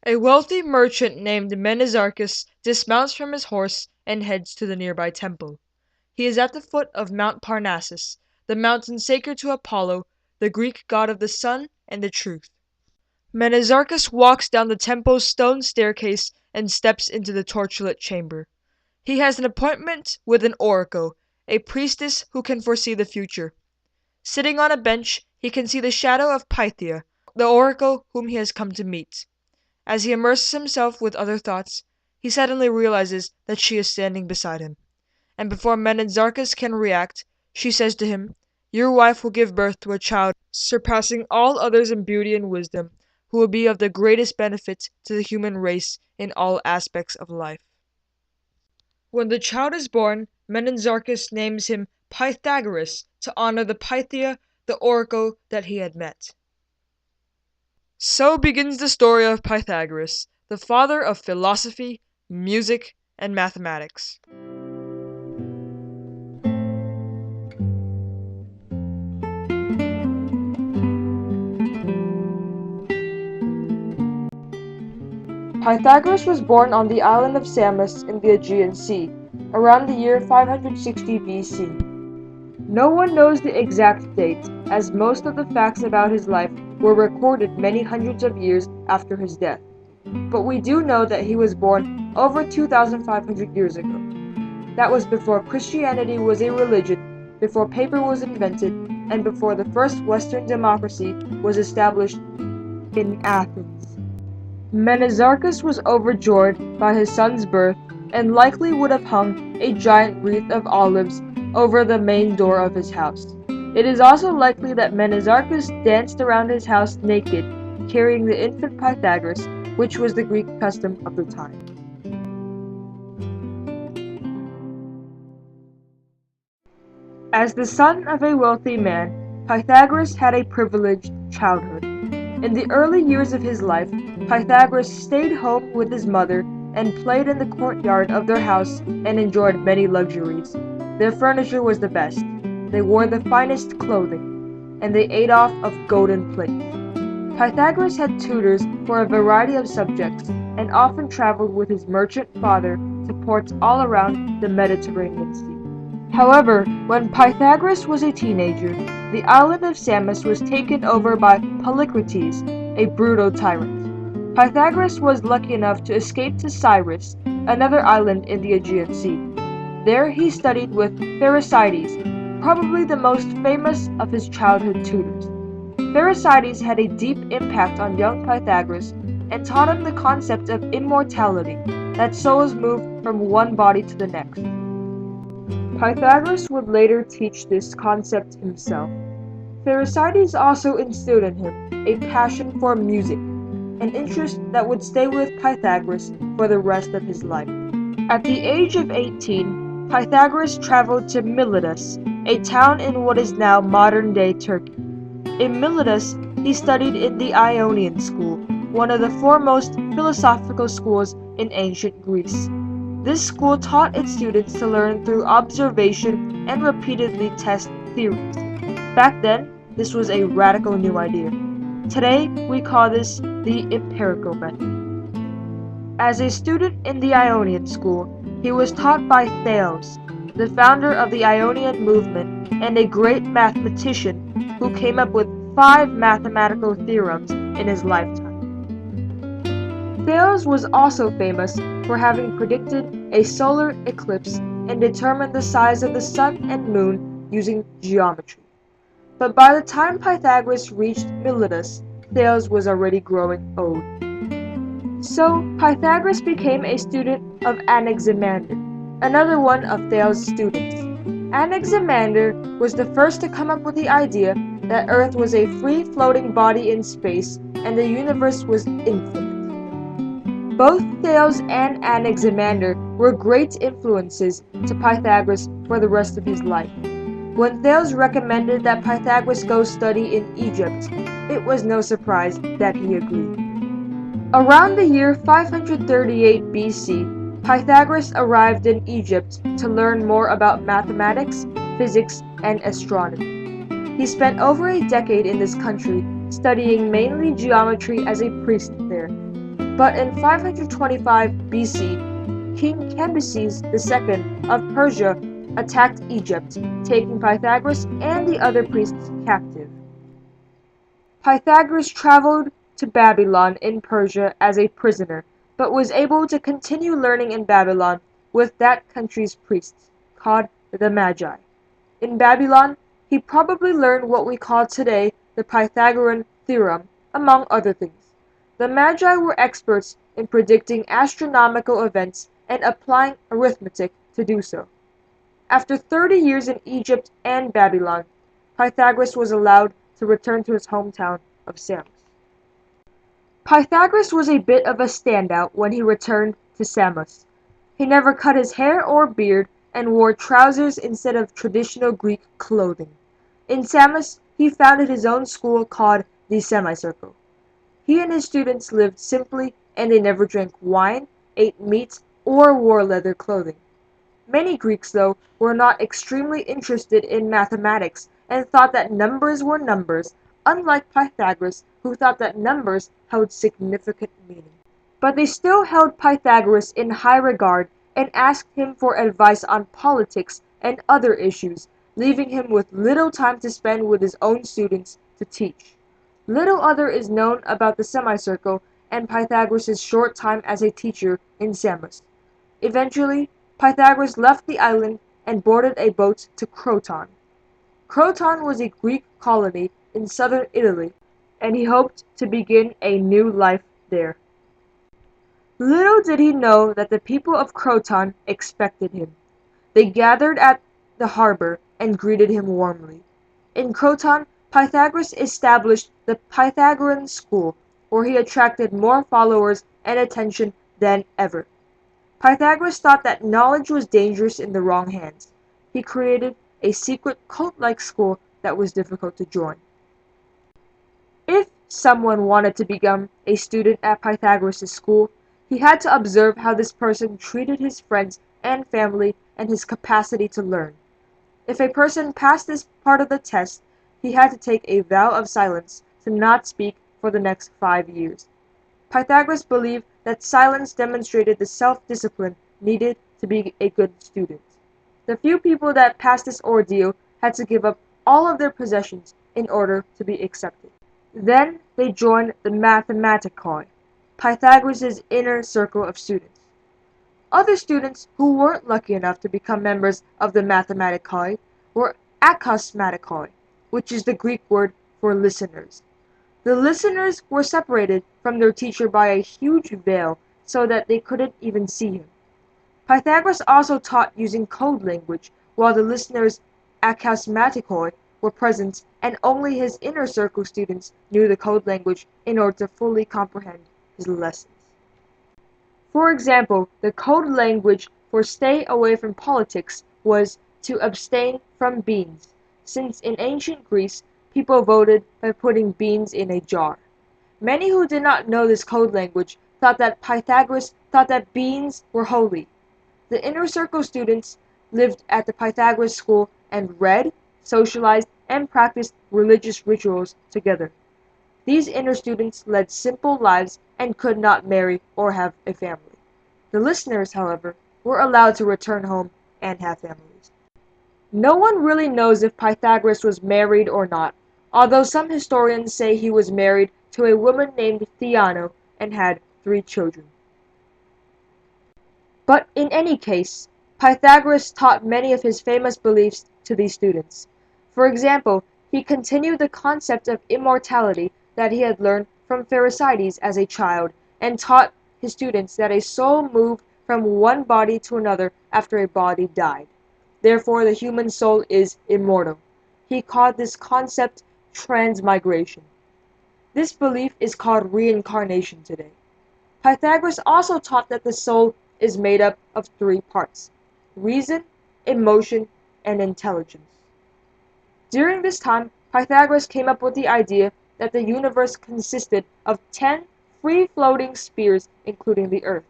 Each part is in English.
A wealthy merchant named Menizarchus dismounts from his horse and heads to the nearby temple. He is at the foot of Mount Parnassus, the mountain sacred to Apollo, the Greek god of the sun and the truth. Menizarchus walks down the temple's stone staircase and steps into the torchlit chamber. He has an appointment with an oracle, a priestess who can foresee the future. Sitting on a bench, he can see the shadow of Pythia, the oracle whom he has come to meet. As he immerses himself with other thoughts, he suddenly realizes that she is standing beside him. And before Menizarchus can react, she says to him, "Your wife will give birth to a child surpassing all others in beauty and wisdom, who will be of the greatest benefit to the human race in all aspects of life." When the child is born, Menizarchus names him Pythagoras to honor the Pythia, the oracle that he had met. So begins the story of Pythagoras, the father of philosophy, music, and mathematics. Pythagoras was born on the island of Samos in the Aegean Sea, around the year 560 BC. No one knows the exact date, as most of the facts about his life were recorded many hundreds of years after his death. But we do know that he was born over 2,500 years ago. That was before Christianity was a religion, before paper was invented, and before the first Western democracy was established in Athens. Menizarchus was overjoyed by his son's birth and likely would have hung a giant wreath of olives over the main door of his house. It is also likely that Menizarchus danced around his house naked, carrying the infant Pythagoras, which was the Greek custom of the time. As the son of a wealthy man, Pythagoras had a privileged childhood. In the early years of his life, Pythagoras stayed home with his mother and played in the courtyard of their house and enjoyed many luxuries. Their furniture was the best. They wore the finest clothing, and they ate off of golden plates. Pythagoras had tutors for a variety of subjects and often traveled with his merchant father to ports all around the Mediterranean Sea. However, when Pythagoras was a teenager, the island of Samos was taken over by Polycrates, a brutal tyrant. Pythagoras was lucky enough to escape to Cyrus, another island in the Aegean Sea. There he studied with Pherecydes, probably the most famous of his childhood tutors. Pherecydes had a deep impact on young Pythagoras and taught him the concept of immortality, that souls move from one body to the next. Pythagoras would later teach this concept himself. Pherecydes also instilled in him a passion for music, an interest that would stay with Pythagoras for the rest of his life. At the age of 18, Pythagoras traveled to Miletus, a town in what is now modern-day Turkey. In Miletus, he studied in the Ionian school, one of the foremost philosophical schools in ancient Greece. This school taught its students to learn through observation and repeatedly test theories. Back then, this was a radical new idea. Today, we call this the empirical method. As a student in the Ionian school, he was taught by Thales, the founder of the Ionian movement and a great mathematician who came up with 5 mathematical theorems in his lifetime. Thales was also famous for having predicted a solar eclipse and determined the size of the sun and moon using geometry. But by the time Pythagoras reached Miletus, Thales was already growing old. So Pythagoras became a student of Anaximander, another one of Thales' students. Anaximander was the first to come up with the idea that Earth was a free-floating body in space and the universe was infinite. Both Thales and Anaximander were great influences to Pythagoras for the rest of his life. When Thales recommended that Pythagoras go study in Egypt, it was no surprise that he agreed. Around the year 538 BC, Pythagoras arrived in Egypt to learn more about mathematics, physics, and astronomy. He spent over a decade in this country, studying mainly geometry as a priest there. But in 525 BC, King Cambyses II of Persia attacked Egypt, taking Pythagoras and the other priests captive. Pythagoras traveled to Babylon in Persia as a prisoner, but was able to continue learning in Babylon with that country's priests, called the Magi. In Babylon, he probably learned what we call today the Pythagorean theorem, among other things. The Magi were experts in predicting astronomical events and applying arithmetic to do so. After 30 years in Egypt and Babylon, Pythagoras was allowed to return to his hometown of Samos. Pythagoras was a bit of a standout when he returned to Samos. He never cut his hair or beard and wore trousers instead of traditional Greek clothing. In Samos, he founded his own school called the Semicircle. He and his students lived simply and they never drank wine, ate meat, or wore leather clothing. Many Greeks, though, were not extremely interested in mathematics and thought that numbers were numbers, unlike Pythagoras, who thought that numbers held significant meaning. But they still held Pythagoras in high regard and asked him for advice on politics and other issues, leaving him with little time to spend with his own students to teach. Little other is known about the semicircle and Pythagoras' short time as a teacher in Samos. Eventually, Pythagoras left the island and boarded a boat to Croton. Croton was a Greek colony in southern Italy, and he hoped to begin a new life there. Little did he know that the people of Croton expected him. They gathered at the harbor and greeted him warmly. In Croton, Pythagoras established the Pythagorean school, where he attracted more followers and attention than ever. Pythagoras thought that knowledge was dangerous in the wrong hands. He created a secret cult-like school that was difficult to join. If someone wanted to become a student at Pythagoras' school, he had to observe how this person treated his friends and family and his capacity to learn. If a person passed this part of the test, he had to take a vow of silence to not speak for the next 5 years. Pythagoras believed that silence demonstrated the self-discipline needed to be a good student. The few people that passed this ordeal had to give up all of their possessions in order to be accepted. Then they joined the Mathematicoi, Pythagoras' inner circle of students. Other students who weren't lucky enough to become members of the Mathematicoi were Akosmatikoi, which is the Greek word for listeners. The listeners were separated from their teacher by a huge veil so that they couldn't even see him. Pythagoras also taught using code language, while the listeners, Akosmatikoi, were present and only his inner circle students knew the code language in order to fully comprehend his lessons. For example, the code language for stay away from politics was to abstain from beans, since in ancient Greece, people voted by putting beans in a jar. Many who did not know this code language thought that Pythagoras thought that beans were holy. The inner circle students lived at the Pythagoras school and read, socialized, and practiced religious rituals together. These inner students led simple lives and could not marry or have a family. The listeners, however, were allowed to return home and have families. No one really knows if Pythagoras was married or not, although some historians say he was married to a woman named Theano and had 3 children. But in any case, Pythagoras taught many of his famous beliefs to these students. For example, he continued the concept of immortality that he had learned from Pherecydes as a child, and taught his students that a soul moved from one body to another after a body died. Therefore, the human soul is immortal. He called this concept transmigration. This belief is called reincarnation today. Pythagoras also taught that the soul is made up of 3 parts: reason, emotion, and intelligence. During this time, Pythagoras came up with the idea that the universe consisted of 10 free-floating spheres, including the Earth.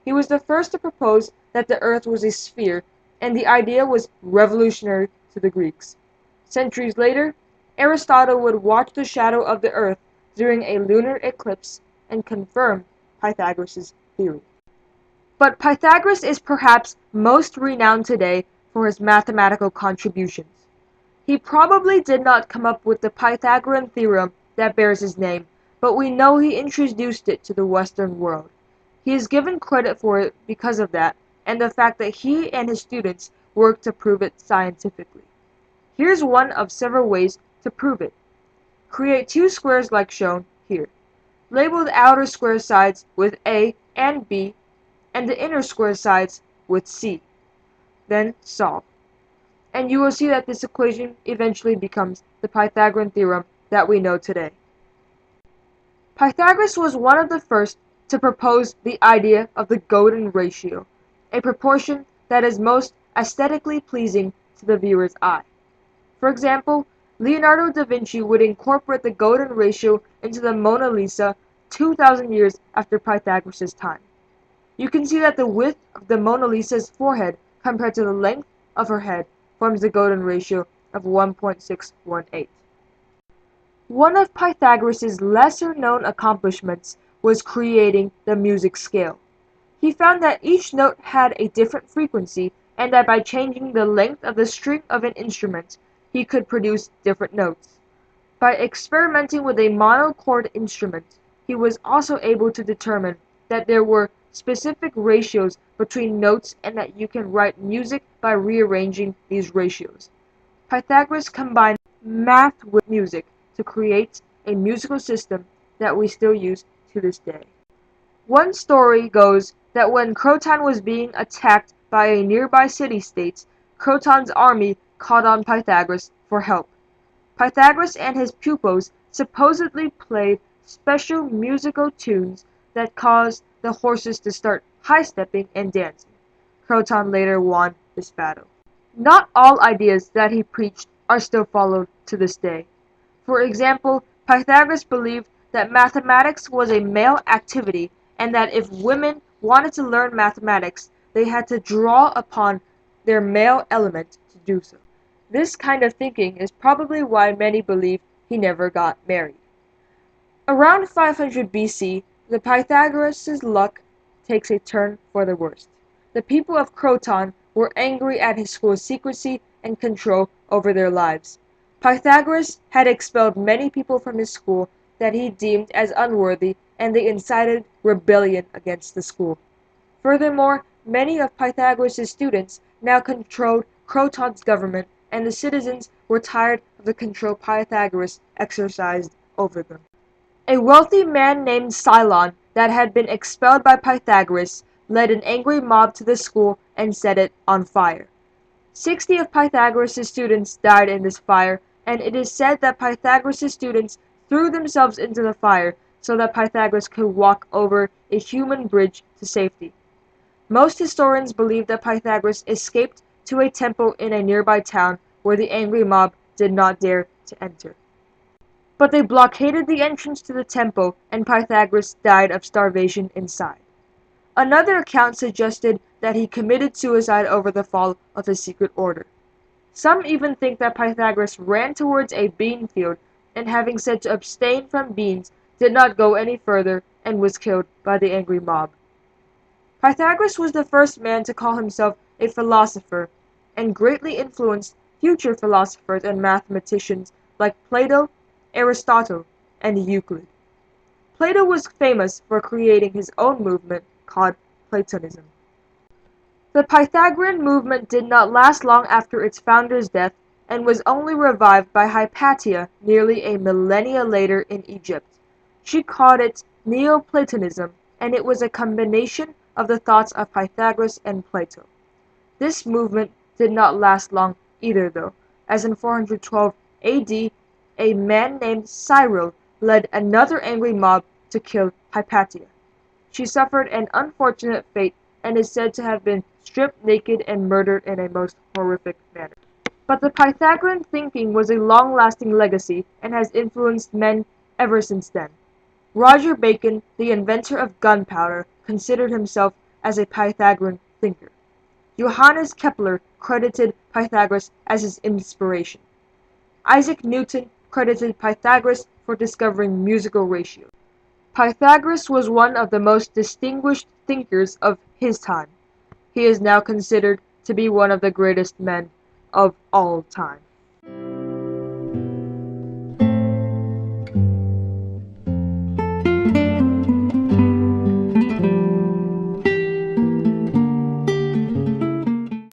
He was the first to propose that the Earth was a sphere, and the idea was revolutionary to the Greeks. Centuries later, Aristotle would watch the shadow of the Earth during a lunar eclipse and confirm Pythagoras' theory. But Pythagoras is perhaps most renowned today for his mathematical contributions. He probably did not come up with the Pythagorean theorem that bears his name, but we know he introduced it to the Western world. He is given credit for it because of that, and the fact that he and his students worked to prove it scientifically. Here's one of several ways to prove it. Create two squares like shown here. Label the outer square sides with A and B, and the inner square sides with C. Then solve. And you will see that this equation eventually becomes the Pythagorean theorem that we know today. Pythagoras was one of the first to propose the idea of the golden ratio, a proportion that is most aesthetically pleasing to the viewer's eye. For example, Leonardo da Vinci would incorporate the golden ratio into the Mona Lisa 2,000 years after Pythagoras' time. You can see that the width of the Mona Lisa's forehead compared to the length of her head forms the golden ratio of 1.618. One of Pythagoras' lesser-known accomplishments was creating the music scale. He found that each note had a different frequency and that by changing the length of the string of an instrument, he could produce different notes. By experimenting with a monochord instrument, he was also able to determine that there were specific ratios between notes and that you can write music by rearranging these ratios. Pythagoras combined math with music to create a musical system that we still use to this day. One story goes that when Croton was being attacked by a nearby city-state, Croton's army called on Pythagoras for help. Pythagoras and his pupils supposedly played special musical tunes that caused the horses to start high-stepping and dancing. Croton later won this battle. Not all ideas that he preached are still followed to this day. For example, Pythagoras believed that mathematics was a male activity and that if women wanted to learn mathematics, they had to draw upon their male element to do so. This kind of thinking is probably why many believe he never got married. Around 500 BC, the Pythagoras' luck takes a turn for the worst. The people of Croton were angry at his school's secrecy and control over their lives. Pythagoras had expelled many people from his school that he deemed as unworthy, and they incited rebellion against the school. Furthermore, many of Pythagoras' students now controlled Croton's government, and the citizens were tired of the control Pythagoras exercised over them. A wealthy man named Cylon, that had been expelled by Pythagoras, led an angry mob to the school and set it on fire. 60 of Pythagoras' students died in this fire, and it is said that Pythagoras' students threw themselves into the fire so that Pythagoras could walk over a human bridge to safety. Most historians believe that Pythagoras escaped to a temple in a nearby town where the angry mob did not dare to enter. But they blockaded the entrance to the temple, and Pythagoras died of starvation inside. Another account suggested that he committed suicide over the fall of his secret order. Some even think that Pythagoras ran towards a bean field and, having said to abstain from beans, did not go any further and was killed by the angry mob. Pythagoras was the first man to call himself a philosopher and greatly influenced future philosophers and mathematicians like Plato, Aristotle, and Euclid. Plato was famous for creating his own movement called Platonism. The Pythagorean movement did not last long after its founder's death and was only revived by Hypatia nearly a millennia later in Egypt. She called it Neoplatonism, and it was a combination of the thoughts of Pythagoras and Plato. This movement did not last long either though, as in 412 AD, a man named Cyril led another angry mob to kill Hypatia. She suffered an unfortunate fate and is said to have been stripped naked and murdered in a most horrific manner. But the Pythagorean thinking was a long-lasting legacy and has influenced men ever since then. Roger Bacon, the inventor of gunpowder, considered himself as a Pythagorean thinker. Johannes Kepler credited Pythagoras as his inspiration. Isaac Newton credited Pythagoras for discovering musical ratios. Pythagoras was one of the most distinguished thinkers of his time. He is now considered to be one of the greatest men of all time.